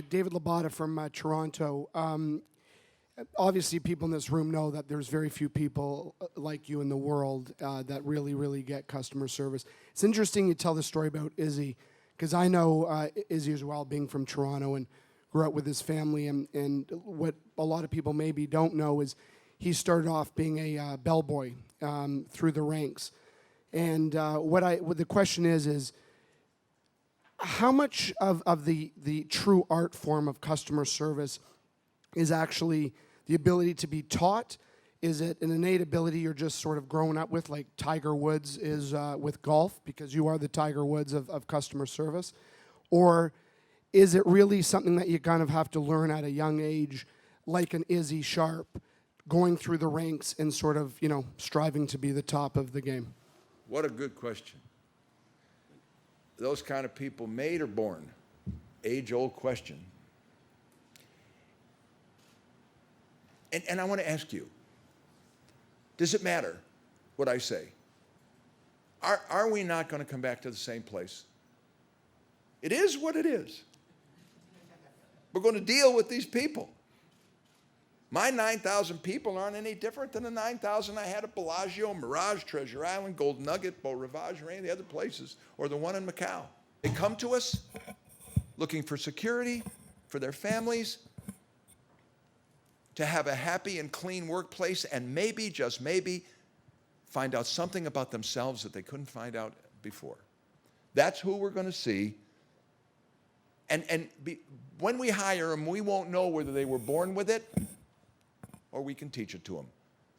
David Labata from Toronto. Obviously, people in this room know that there's very few people like you in the world that really, really get customer service. It's interesting you tell the story about Izzy, because I know Izzy as well, being from Toronto and grew up with his family. And what a lot of people maybe don't know is he started off being a bellboy through the ranks. And what the question is how much of the true art form of customer service is actually the ability to be taught? Is it an innate ability you're just sort of growing up with, like Tiger Woods is with golf, because you are the Tiger Woods of customer service? Or is it really something that you kind of have to learn at a young age, like an Izzy Sharp, going through the ranks and sort of, striving to be the top of the game? What a good question. Those kind of people made or born? Age-old question. And I want to ask you, does it matter what I say? Are we not going to come back to the same place? It is what it is. We're going to deal with these people. My 9,000 people aren't any different than the 9,000 I had at Bellagio, Mirage, Treasure Island, Golden Nugget, Beau Rivage, or any of the other places, or the one in Macau. They come to us looking for security for their families, to have a happy and clean workplace, and maybe, just maybe, find out something about themselves that they couldn't find out before. That's who we're going to see. When we hire them, we won't know whether they were born with it or we can teach it to them.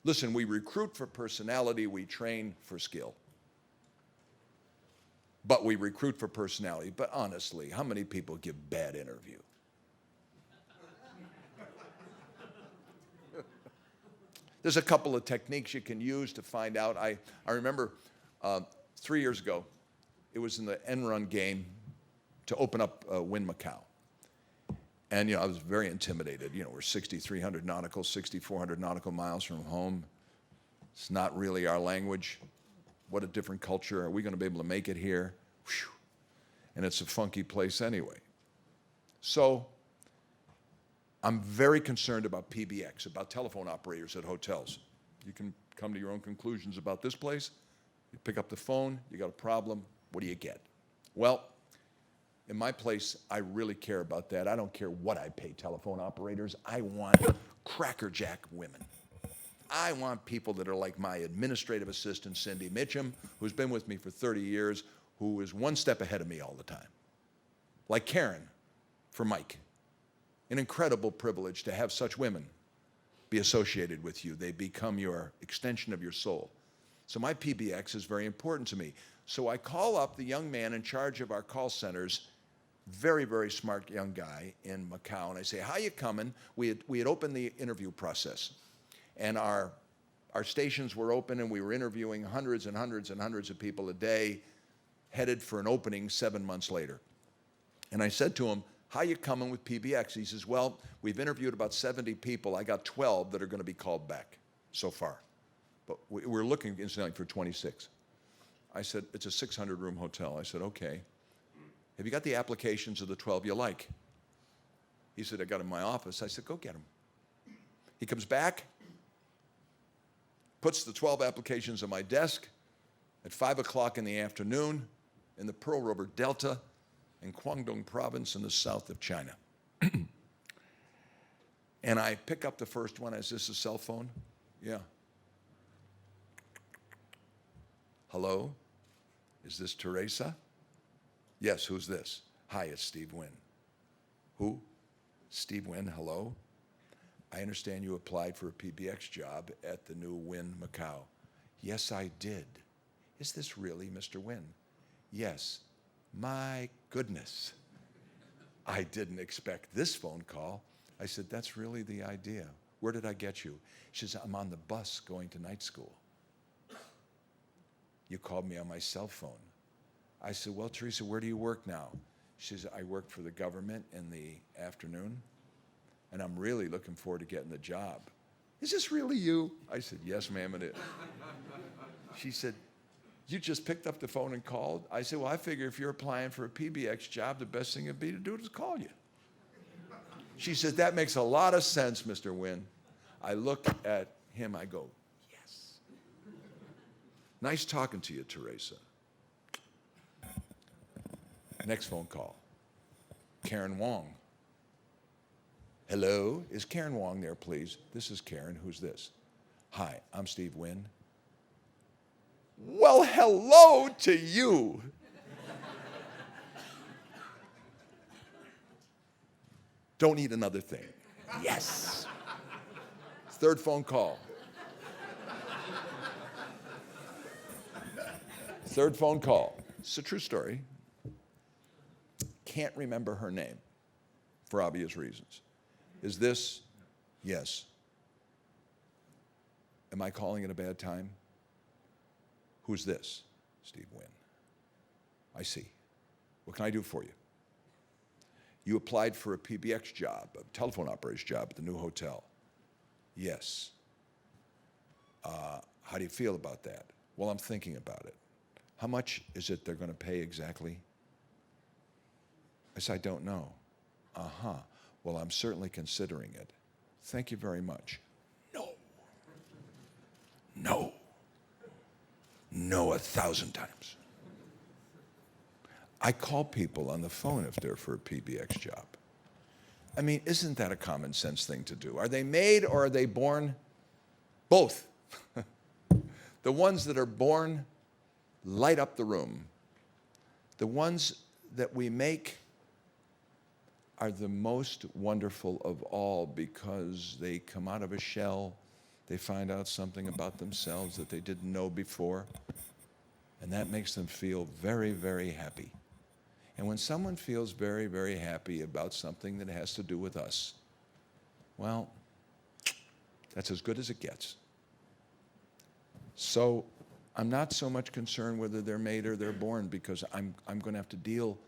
Listen, we recruit for personality, we train for skill. But we recruit for personality. But honestly, how many people give bad interview? There's a couple of techniques you can use to find out. I remember 3 years ago, it was in the end run game to open up Wynn Macau. And, I was very intimidated. We're 6,300 nautical, 6,400 nautical miles from home. It's not really our language. What a different culture. Are we going to be able to make it here? Whew. And it's a funky place anyway. So I'm very concerned about PBX, about telephone operators at hotels. You can come to your own conclusions about this place. You pick up the phone, you got a problem, what do you get? Well, in my place, I really care about that. I don't care what I pay telephone operators. I want crackerjack women. I want people that are like my administrative assistant, Cindy Mitchum, who's been with me for 30 years, who is one step ahead of me all the time. Like Karen for Mike. An incredible privilege to have such women be associated with you. They become your extension of your soul. So my PBX is very important to me. So I call up the young man in charge of our call centers, very, very smart young guy in Macau, and I say, how you coming? We had opened the interview process, and our stations were open, and we were interviewing hundreds and hundreds and hundreds of people a day, headed for an opening 7 months later. And I said to him, how you coming with PBX? He says, well, we've interviewed about 70 people. I got 12 that are going to be called back so far. But we're looking, incidentally, for 26. I said, it's a 600-room hotel. I said, okay. Have you got the applications of the 12 you like? He said, I got them in my office. I said, go get them. He comes back, puts the 12 applications on my desk at 5 o'clock in the afternoon in the Pearl River Delta in Guangdong province in the south of China. And I pick up the first one. Is this a cell phone? Yeah. Hello? Is this Teresa? Yes, who's this? Hi, it's Steve Wynn. Who? Steve Wynn, hello? I understand you applied for a PBX job at the new Wynn Macau. Yes, I did. Is this really Mr. Wynn? Yes. My goodness. I didn't expect this phone call. I said, that's really the idea. Where did I get you? She says, I'm on the bus going to night school. You called me on my cell phone. I said, well, Teresa, where do you work now? She says, I work for the government in the afternoon, and I'm really looking forward to getting the job. Is this really you? I said, yes, ma'am, it is. She said, you just picked up the phone and called? I said, well, I figure if you're applying for a PBX job, the best thing would be to do is call you. She says, that makes a lot of sense, Mr. Wynn. I look at him, I go, yes. Nice talking to you, Teresa. Next phone call. Karen Wong. Hello, is Karen Wong there, please? This is Karen, who's this? Hi, I'm Steve Wynn. Well, hello to you. Don't need another thing. Yes. Third phone call. Third phone call. It's a true story. Can't remember her name for obvious reasons. Is this? Yes. Am I calling it a bad time? Who's this? Steve Wynn. I see. What can I do for you? You applied for a PBX job, a telephone operator's job at the new hotel. Yes. How do you feel about that? Well, I'm thinking about it. How much is it they're going to pay exactly? I said, I don't know. Uh-huh. Well, I'm certainly considering it. Thank you very much. No. No. No 1,000 times. I call people on the phone if they're for a PBX job. I mean, isn't that a common sense thing to do? Are they made or are they born? Both. The ones that are born light up the room. The ones that we make are the most wonderful of all because they come out of a shell, they find out something about themselves that they didn't know before, and that makes them feel very, very happy. And when someone feels very, very happy about something that has to do with us, well, that's as good as it gets. So I'm not so much concerned whether they're made or they're born because I'm going to have to deal